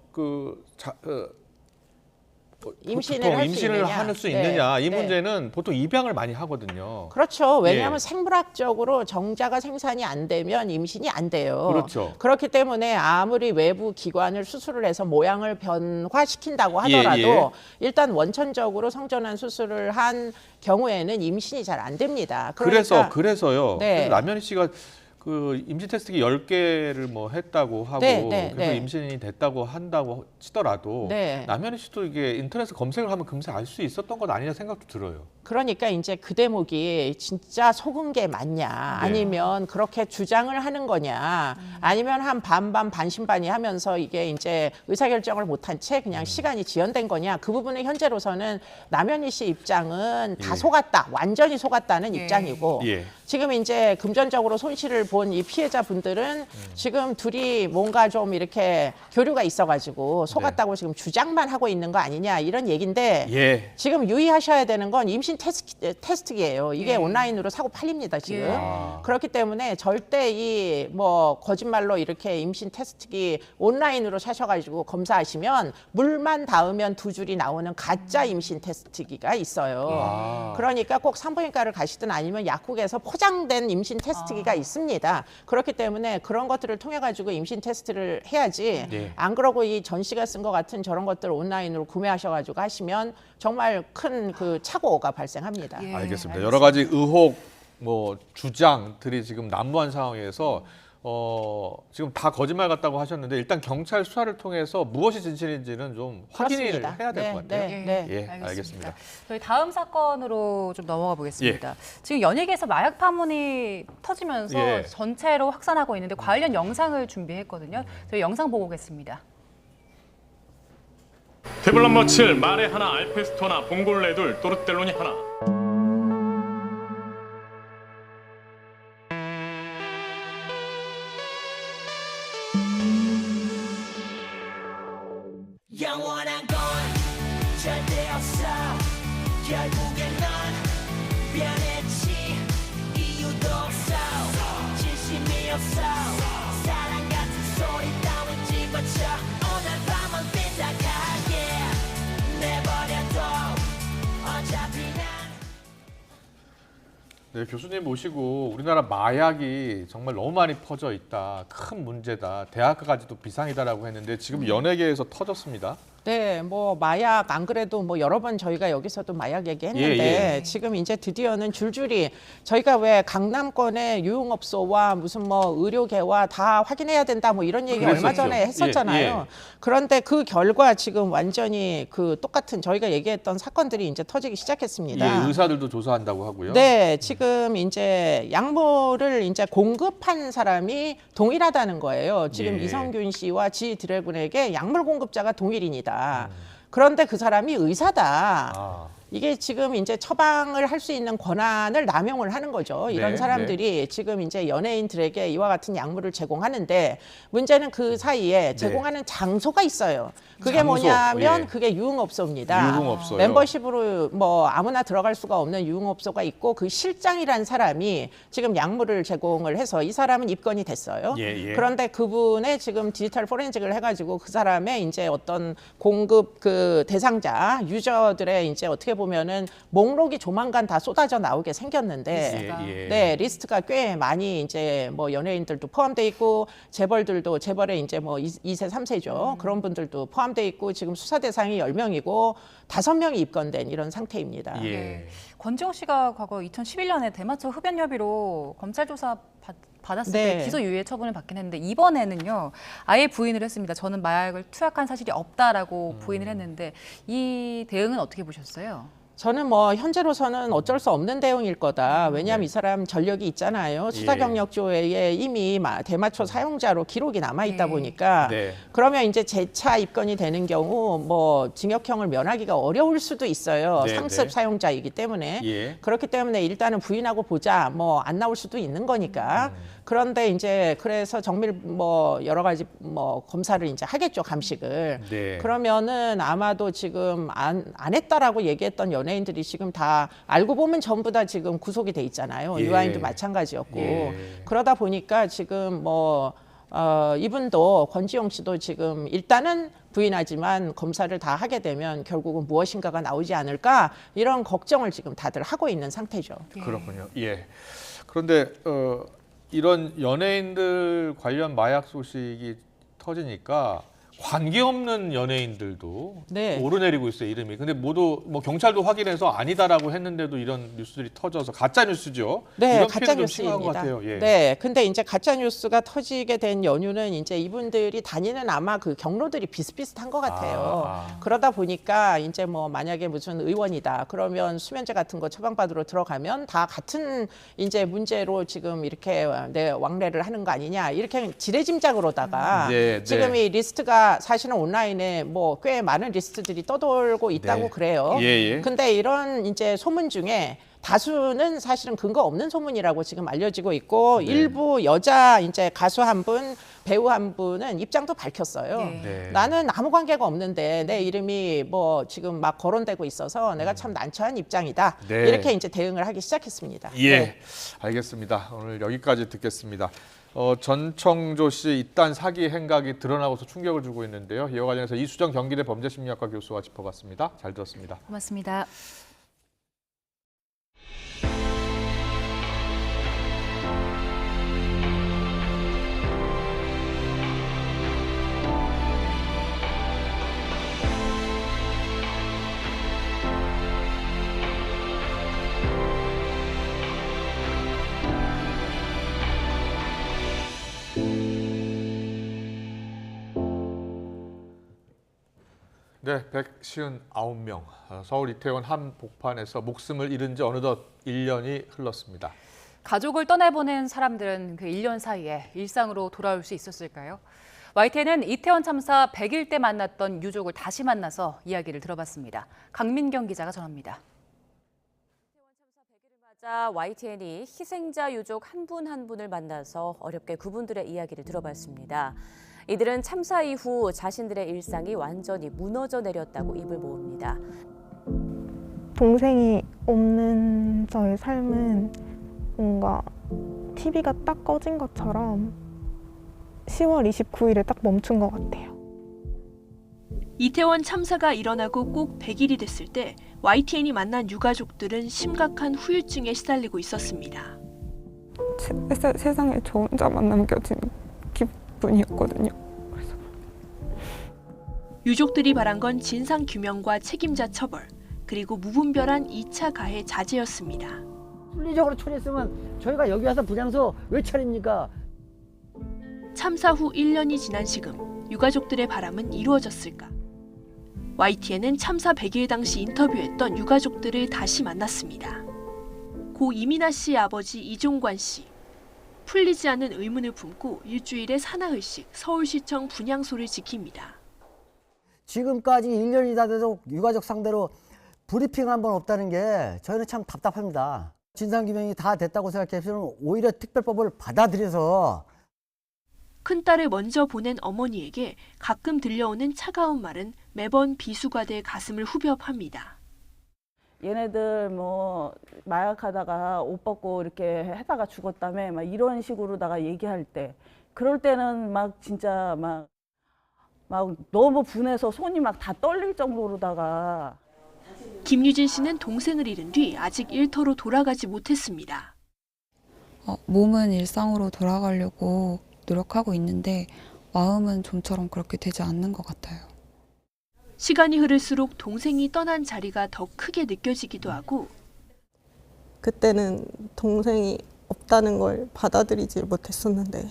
임신을 보통 할 수 임신을 있느냐. 할 수 네, 있느냐 이 네. 문제는 보통 입양을 많이 하거든요. 그렇죠. 왜냐하면 예. 생물학적으로 정자가 생산이 안 되면 임신이 안 돼요. 그렇죠. 그렇기 때문에 아무리 외부 기관을 수술을 해서 모양을 변화시킨다고 하더라도 예. 일단 원천적으로 성전환 수술을 한 경우에는 임신이 잘 안 됩니다. 그러니까 그래서요. 네. 그래서 남현희 씨가 그 임신 테스트기 10개를 뭐 했다고 하고 네, 네, 그래서 네. 임신이 됐다고 한다고 치더라도 네. 남현희 씨도 이게 인터넷에 검색을 하면 금세 알 수 있었던 것 아니냐 생각도 들어요. 그러니까 이제 그 대목이 진짜 속은 게 맞냐 아니면 그렇게 주장을 하는 거냐 아니면 한 반반 반신반의 하면서 이게 이제 의사결정을 못한 채 그냥 시간이 지연된 거냐 그 부분은 현재로서는 남현희 씨 입장은 다 예. 속았다 완전히 속았다는 예. 입장이고 예. 지금 이제 금전적으로 손실을 본 이 피해자분들은 지금 둘이 뭔가 좀 이렇게 교류가 있어가지고 속았다고 지금 주장만 하고 있는 거 아니냐 이런 얘기인데 예. 지금 유의하셔야 되는 건 임신 테스트기예요. 이게 온라인으로 사고 팔립니다 지금. 그렇기 때문에 절대 이 뭐 거짓말로 이렇게 임신 테스트기 온라인으로 사셔가지고 검사하시면 물만 닿으면 두 줄이 나오는 가짜 임신 테스트기가 있어요. 그러니까 꼭 산부인과를 가시든 아니면 약국에서 포장된 임신 테스트기가 있습니다. 그렇기 때문에 그런 것들을 통해 가지고 임신 테스트를 해야지. 네. 안 그러고 이 전 씨가 쓴 것 같은 저런 것들 온라인으로 구매하셔가지고 하시면 정말 큰 그 착오가 발생합니다. 알겠습니다. 여러 가지 의혹, 뭐 주장들이 지금 난무한 상황에서 지금 다 거짓말 같다고 하셨는데 일단 경찰 수사를 통해서 무엇이 진실인지는 좀 확인을 그렇습니다. 해야 될 네, 것 같아요. 네, 예, 알겠습니다. 저희 다음 사건으로 좀 넘어가 보겠습니다. 예. 지금 연예계에서 마약 파문이 터지면서 예. 전체로 확산하고 있는데 관련 영상을 준비했거든요. 저희 영상 보고 오겠습니다. 태블 넘버 7 마레 하나 알페스토 하나 봉골레 둘 또르텔로니 하나 영원한 건 절대 없어 결국엔 넌 변했지 이유도 없어 진심이 없어 사랑 같은 소리 따윈 집어쳐 오늘 밤은 빗나가게 내버려둬 어차피 난 네, 교수님 모시고 우리나라 마약이 정말 너무 많이 퍼져 있다. 큰 문제다. 대학가까지도 비상이다라고 했는데 지금 연예계에서 터졌습니다. 네, 뭐 마약 안 그래도 뭐 여러 번 저희가 여기서도 마약 얘기했는데 예. 지금 이제 드디어는 줄줄이 저희가 왜 강남권의 유흥업소와 무슨 뭐 의료계와 다 확인해야 된다 뭐 이런 얘기 얼마 그랬었죠. 전에 했었잖아요. 예, 예. 그런데 그 결과 지금 완전히 그 똑같은 저희가 얘기했던 사건들이 이제 터지기 시작했습니다. 예, 의사들도 조사한다고 하고요. 네, 지금 이제 약물을 이제 공급한 사람이 동일하다는 거예요. 지금 예. 이성균 씨와 지 드래곤에게 약물 공급자가 동일인이다. 그런데 그 사람이 의사다. 이게 지금 이제 처방을 할 수 있는 권한을 남용을 하는 거죠. 이런 네, 사람들이 지금 이제 연예인들에게 이와 같은 약물을 제공하는데 문제는 그 사이에 제공하는 장소가 있어요. 그게 장소, 뭐냐면 예. 그게 유흥업소입니다. 유흥업소요. 멤버십으로 뭐 아무나 들어갈 수가 없는 유흥업소가 있고 그 실장이라는 사람이 지금 약물을 제공을 해서 이 사람은 입건이 됐어요. 예, 예. 그런데 그분의 지금 디지털 포렌식을 해가지고 그 사람의 이제 어떤 공급 그 대상자 유저들의 이제 어떻게 보면은 목록이 조만간 다 쏟아져 나오게 생겼는데, 네, 리스트가 꽤 많이 이제 뭐 연예인들도 포함돼 있고 재벌에 이제 뭐 2세, 3세죠. 그런 분들도 포함돼 있고 지금 수사 대상이 10명이고 5명이 입건된 이런 상태입니다. 네. 권지용 씨가 과거 2011년에 대마초 흡연 혐의로 검찰 조사 받았을 네. 때 기소유예 처분을 받긴 했는데 이번에는요 아예 부인을 했습니다. 저는 마약을 투약한 사실이 없다라고 부인을 했는데 이 대응은 어떻게 보셨어요? 저는 뭐 현재로서는 어쩔 수 없는 대응일 거다. 왜냐하면 이 사람 전력이 있잖아요. 수사경력조에 이미 대마초 사용자로 기록이 남아 있다 보니까 그러면 이제 재차 입건이 되는 경우 뭐 징역형을 면하기가 어려울 수도 있어요. 상습 사용자이기 때문에 그렇기 때문에 일단은 부인하고 보자. 뭐 안 나올 수도 있는 거니까. 그런데 이제 그래서 정밀 뭐 여러 가지 뭐 검사를 이제 하겠죠, 감식을. 그러면은 아마도 지금 안 했다라고 얘기했던 연예인들이 지금 다 알고 보면 전부 다 지금 구속이 돼 있잖아요. 유아인도 마찬가지였고. 그러다 보니까 지금 뭐 이분도 권지용 씨도 지금 일단은 부인하지만 검사를 다 하게 되면 결국은 무엇인가가 나오지 않을까 이런 걱정을 지금 다들 하고 있는 상태죠. 그렇군요. 예. 그런데 이런 연예인들 관련 마약 소식이 터지니까 관계없는 연예인들도 오르내리고 있어요, 이름이. 근데 모두 뭐 경찰도 확인해서 아니다라고 했는데도 이런 뉴스들이 터져서 가짜 뉴스죠. 네, 이런 가짜 피해도 좀 심한 것 뉴스입니다. 같아요. 네, 근데 이제 가짜 뉴스가 터지게 된 연유는 이제 이분들이 다니는 아마 그 경로들이 비슷비슷한 것 같아요. 그러다 보니까 이제 뭐 만약에 무슨 의원이다 그러면 수면제 같은 거 처방받으러 들어가면 다 같은 이제 문제로 지금 이렇게 왕래를 하는 거 아니냐 이렇게 지레짐작으로다가 지금 이 리스트가 사실은 온라인에 뭐 꽤 많은 리스트들이 떠돌고 있다고 그래요. 근데 이런 이제 소문 중에 다수는 사실은 근거 없는 소문이라고 지금 알려지고 있고 일부 여자 이제 가수 한 분, 배우 한 분은 입장도 밝혔어요. 나는 아무 관계가 없는데 내 이름이 뭐 지금 막 거론되고 있어서 내가 참 난처한 입장이다. 이렇게 이제 대응을 하기 시작했습니다. 알겠습니다. 오늘 여기까지 듣겠습니다. 전청조 씨 잇단 사기 행각이 드러나고서 충격을 주고 있는데요. 이와 관련해서 이수정 경기대 범죄심리학과 교수와 짚어봤습니다. 잘 들었습니다. 고맙습니다. 네, 159명. 서울 이태원 한 복판에서 목숨을 잃은 지 어느덧 1년이 흘렀습니다. 가족을 떠나보낸 사람들은 그 1년 사이에 일상으로 돌아올 수 있었을까요? YTN은 이태원 참사 100일 때 만났던 유족을 다시 만나서 이야기를 들어봤습니다. 강민경 기자가 전합니다. 이태원 참사 100일을 맞아 YTN이 희생자 유족 한 분 한 분을 만나서 어렵게 그분들의 이야기를 들어봤습니다. 이들은 참사 이후 자신들의 일상이 완전히 무너져 내렸다고 입을 모읍니다. 동생이 없는 저의 삶은 뭔가 TV가 딱 꺼진 것처럼 10월 29일에 딱 멈춘 것 같아요. 이태원 참사가 일어나고 꼭 100일이 됐을 때 YTN이 만난 유가족들은 심각한 후유증에 시달리고 있었습니다. 세상에 저 혼자만 남겨진 기분이었거든요. 그래서. 유족들이 바란 건 진상규명과 책임자 처벌, 그리고 무분별한 2차 가해 자제였습니다. 물리적으로 처리했으면 저희가 여기 와서 부장서 왜 차립니까? 참사 후 1년이 지난 지금 유가족들의 바람은 이루어졌을까? YTN은 참사 100일 당시 인터뷰했던 유가족들을 다시 만났습니다. 고 이민아 씨의 아버지 이종관 씨. 풀리지 않는 의문을 품고 일주일에 사나흘씩 서울시청 분향소를 지킵니다. 지금까지 1년이 다 돼도 유가족 상대로 브리핑 한 번 없다는 게 저희는 참 답답합니다. 진상규명이 다 됐다고 생각해서는 오히려 특별법을 받아들여서 큰딸을 먼저 보낸 어머니에게 가끔 들려오는 차가운 말은 매번 비수가 돼 가슴을 후벼 팝니다. 얘네들 뭐 마약하다가 옷 벗고 이렇게 하다가 죽었다며 막 이런 식으로다가 얘기할 때 그럴 때는 막 진짜 막 너무 분해서 손이 막 다 떨릴 정도로다가 김유진 씨는 동생을 잃은 뒤 아직 일터로 돌아가지 못했습니다. 몸은 일상으로 돌아가려고 노력하고 있는데 마음은 좀처럼 그렇게 되지 않는 것 같아요. 시간이 흐를수록 동생이 떠난 자리가 더 크게 느껴지기도 하고 그때는 동생이 없다는 걸 받아들이지 못했었는데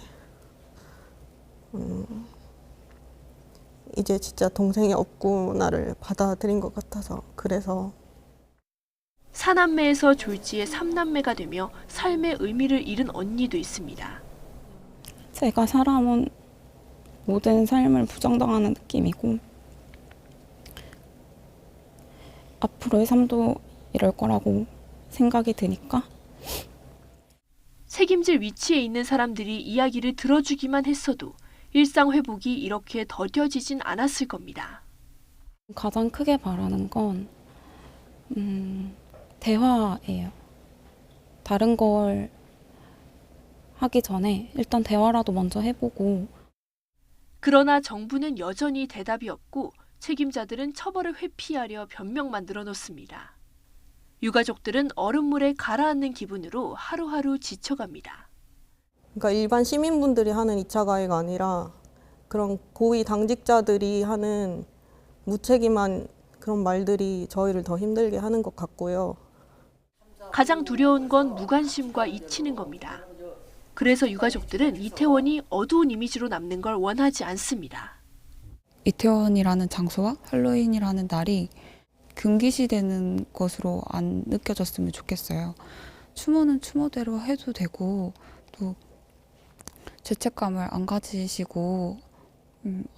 이제 진짜 동생이 없구나를 받아들인 것 같아서 그래서 사남매에서 졸지에 삼남매가 되며 삶의 의미를 잃은 언니도 있습니다. 제가 살아온 모든 삶을 부정당하는 느낌이고 앞으로의 삶도 이럴 거라고 생각이 드니까 책임질 위치에 있는 사람들이 이야기를 들어주기만 했어도 일상 회복이 이렇게 더뎌지진 않았을 겁니다. 가장 크게 바라는 건 대화예요. 다른 걸 하기 전에 일단 대화라도 먼저 해보고. 그러나 정부는 여전히 대답이 없고 책임자들은 처벌을 회피하려 변명만 늘어놓습니다. 유가족들은 얼음물에 가라앉는 기분으로 하루하루 지쳐갑니다. 그러니까 일반 시민분들이 하는 2차 가해가 아니라 그런 고위 당직자들이 하는 무책임한 그런 말들이 저희를 더 힘들게 하는 것 같고요. 가장 두려운 건 무관심과 잊히는 겁니다. 그래서 유가족들은 이태원이 어두운 이미지로 남는 걸 원하지 않습니다. 이태원이라는 장소와 할로윈이라는 날이 금기시되는 것으로 안 느껴졌으면 좋겠어요. 추모는 추모대로 해도 되고 또 죄책감을 안 가지시고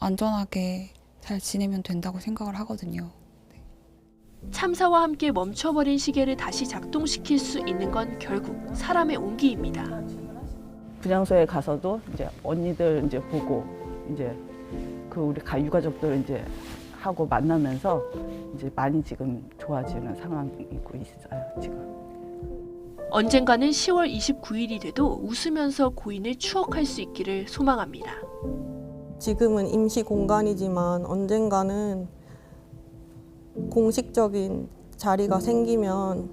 안전하게 잘 지내면 된다고 생각을 하거든요. 참사와 함께 멈춰버린 시계를 다시 작동시킬 수 있는 건 결국 사람의 온기입니다. 분향소에 가서도 이제 언니들 이제 보고 이제 그 우리 유가족들 이제 하고 만나면서 이제 많이 지금 좋아지는 상황이고 있어요, 지금. 언젠가는 10월 29일이 돼도 웃으면서 고인을 추억할 수 있기를 소망합니다. 지금은 임시 공간이지만 언젠가는 공식적인 자리가 생기면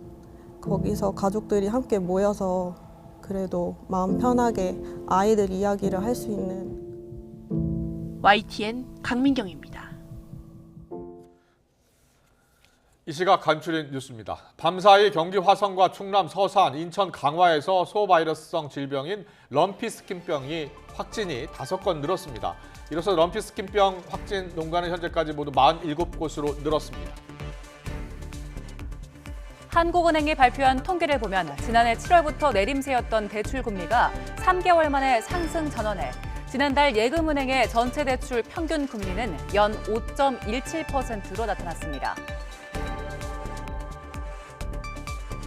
거기서 가족들이 함께 모여서 그래도 마음 편하게 아이들 이야기를 할 수 있는. YTN 강민경입니다. 이 시각 간추린 뉴스입니다. 밤사이 경기 화성과 충남 서산, 인천 강화에서 소바이러스성 질병인 럼피스킨병이 확진이 5건 늘었습니다. 이로써 럼피스킨병 확진 농가는 현재까지 모두 47곳으로 늘었습니다. 한국은행이 발표한 통계를 보면 지난해 7월부터 내림세였던 대출 금리가 3개월 만에 상승 전환해 지난달 예금은행의 전체 대출 평균 금리는 연 5.17%로 나타났습니다.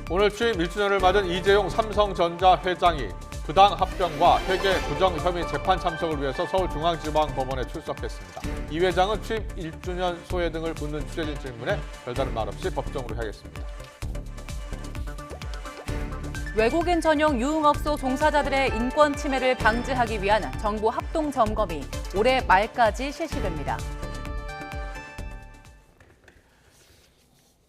오늘 취임 1주년을 맞은 이재용 삼성전자 회장이 부당 합병과 회계 부정 혐의 재판 참석을 위해서 서울중앙지방법원에 출석했습니다. 이 회장은 취임 1주년 소회 등을 묻는 취재진 질문에 별다른 말 없이 법정으로 향했습니다. 외국인 전용 유흥업소 종사자들의 인권 침해를 방지하기 위한 정부 합동 점검이 올해 말까지 실시됩니다.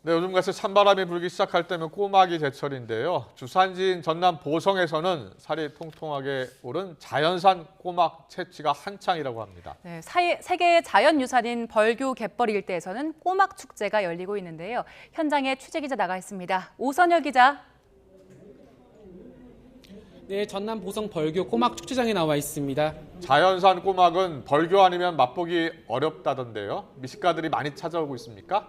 네, 요즘같이 찬바람이 불기 시작할 때면 꼬막이 제철인데요. 주산지인 전남 보성에서는 살이 통통하게 오른 자연산 꼬막 채취가 한창이라고 합니다. 네, 세계의 자연유산인 벌교 갯벌 일대에서는 꼬막 축제가 열리고 있는데요. 현장에 취재기자 나가 있습니다. 오선열 기자. 네, 전남 보성 벌교 꼬막 축제장에 나와 있습니다. 자연산 꼬막은 벌교 아니면 맛보기 어렵다던데요. 미식가들이 많이 찾아오고 있습니까?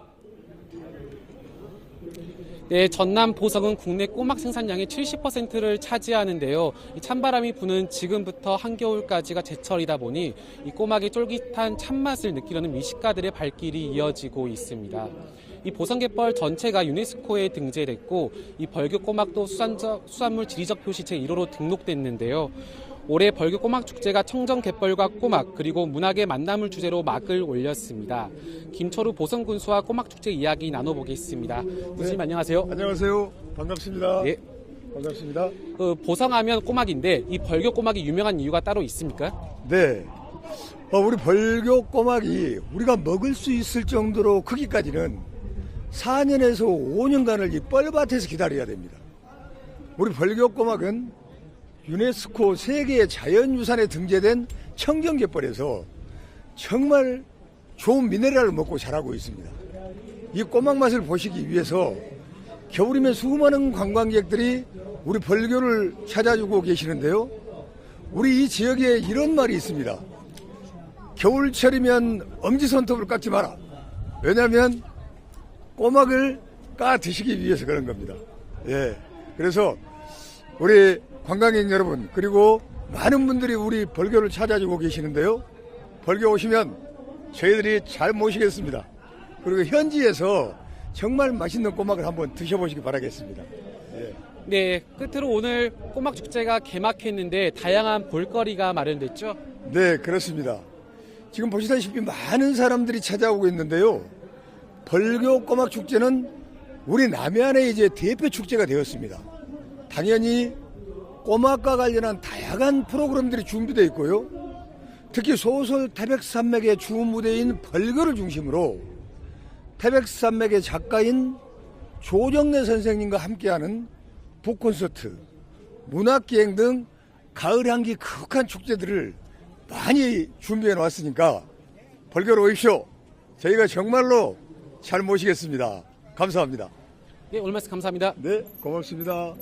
네, 전남 보성은 국내 꼬막 생산량의 70%를 차지하는데요. 이 찬바람이 부는 지금부터 한겨울까지가 제철이다 보니 이 꼬막의 쫄깃한 찬맛을 느끼려는 미식가들의 발길이 이어지고 있습니다. 이 보성갯벌 전체가 유네스코에 등재됐고 이 벌교 꼬막도 수산물 지리적 표시 제1호로 등록됐는데요. 올해 벌교 꼬막 축제가 청정 갯벌과 꼬막 그리고 문학의 만남을 주제로 막을 올렸습니다. 김철우 보성군수와 꼬막 축제 이야기 나눠보겠습니다. 군수님 안녕하세요. 안녕하세요. 반갑습니다. 네. 반갑습니다. 보성하면 꼬막인데 이 벌교 꼬막이 유명한 이유가 따로 있습니까? 네. 우리 벌교 꼬막이 우리가 먹을 수 있을 정도로 크기까지는 4년에서 5년간을 이 뻘밭에서 기다려야 됩니다. 우리 벌교꼬막은 유네스코 세계 자연유산에 등재된 청정갯벌에서 정말 좋은 미네랄을 먹고 자라고 있습니다. 이 꼬막 맛을 보시기 위해서 겨울이면 수많은 관광객들이 우리 벌교를 찾아주고 계시는데요. 우리 이 지역에 이런 말이 있습니다. 겨울철이면 엄지손톱을 깎지 마라. 왜냐하면 꼬막을 까 드시기 위해서 그런 겁니다. 예. 그래서 우리 관광객 여러분, 그리고 많은 분들이 우리 벌교를 찾아주고 계시는데요. 벌교 오시면 저희들이 잘 모시겠습니다. 그리고 현지에서 정말 맛있는 꼬막을 한번 드셔보시기 바라겠습니다. 예. 네, 끝으로 오늘 꼬막 축제가 개막했는데 다양한 볼거리가 마련됐죠? 네, 그렇습니다. 지금 보시다시피 많은 사람들이 찾아오고 있는데요. 벌교 꼬막 축제는 우리 남해안의 이제 대표 축제가 되었습니다. 당연히 꼬막과 관련한 다양한 프로그램들이 준비되어 있고요. 특히 소설 태백산맥의 주 무대인 벌교를 중심으로 태백산맥의 작가인 조정래 선생님과 함께하는 북콘서트, 문학기행 등 가을 향기 크한 축제들을 많이 준비해 놓았으니까 벌교로 오십시오. 저희가 정말로 잘 모시겠습니다. 감사합니다. 네, 오늘 말씀 감사합니다. 네, 고맙습니다.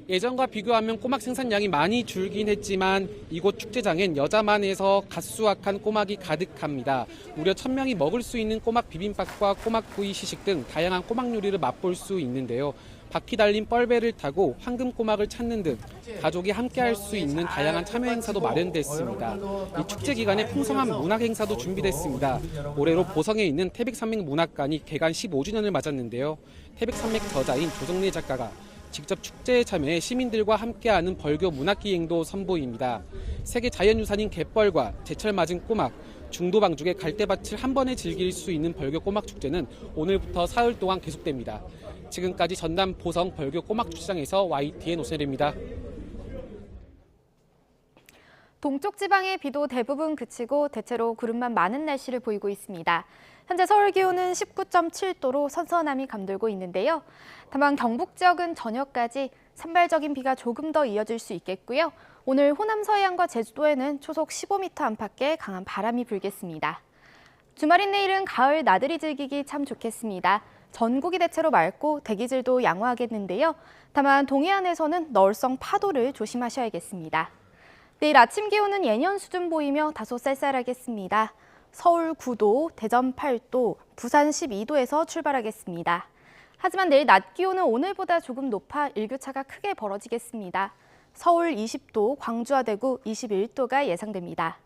예전과 비교하면 꼬막 생산량이 많이 줄긴 했지만 이곳 축제장엔 여자만 해서 갓수확한 꼬막이 가득합니다. 무려 1000명이 먹을 수 있는 꼬막 비빔밥과 꼬막구이 시식 등 다양한 꼬막 요리를 맛볼 수 있는데요. 바퀴 달린 뻘배를 타고 황금 꼬막을 찾는 등 가족이 함께할 수 있는 다양한 참여 행사도 마련됐습니다. 이 축제 기간에 풍성한 문학 행사도 준비됐습니다. 올해로 보성에 있는 태백산맥 문학관이 개관 15주년을 맞았는데요. 태백산맥 저자인 조정래 작가가 직접 축제에 참여해 시민들과 함께하는 벌교 문학기행도 선보입니다. 세계 자연유산인 갯벌과 제철 맞은 꼬막, 중도 방죽의 갈대밭을 한 번에 즐길 수 있는 벌교 꼬막 축제는 오늘부터 사흘 동안 계속됩니다. 지금까지 전남 보성 벌교 꼬막 축제장에서 YTN 오선일입니다. 동쪽 지방의 비도 대부분 그치고 대체로 구름만 많은 날씨를 보이고 있습니다. 현재 서울 기온은 19.7도로 선선함이 감돌고 있는데요. 다만 경북 지역은 저녁까지 산발적인 비가 조금 더 이어질 수 있겠고요. 오늘 호남 서해안과 제주도에는 초속 15m 안팎의 강한 바람이 불겠습니다. 주말인 내일은 가을 나들이 즐기기 참 좋겠습니다. 전국이 대체로 맑고 대기질도 양호하겠는데요. 다만 동해안에서는 널성 파도를 조심하셔야겠습니다. 내일 아침 기온은 예년 수준 보이며 다소 쌀쌀하겠습니다. 서울 9도, 대전 8도, 부산 12도에서 출발하겠습니다. 하지만 내일 낮 기온은 오늘보다 조금 높아 일교차가 크게 벌어지겠습니다. 서울 20도, 광주와 대구 21도가 예상됩니다.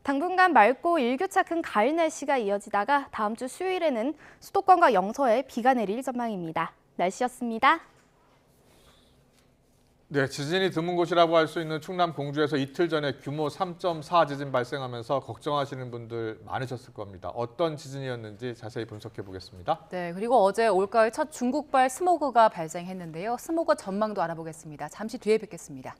당분간 맑고 일교차 큰 가을 날씨가 이어지다가 다음 주 수요일에는 수도권과 영서에 비가 내릴 전망입니다. 날씨였습니다. 네, 지진이 드문 곳이라고 할 수 있는 충남 공주에서 이틀 전에 규모 3.4 지진 발생하면서 걱정하시는 분들 많으셨을 겁니다. 어떤 지진이었는지 자세히 분석해 보겠습니다. 네, 그리고 어제 올가을 첫 중국발 스모그가 발생했는데요. 스모그 전망도 알아보겠습니다. 잠시 뒤에 뵙겠습니다.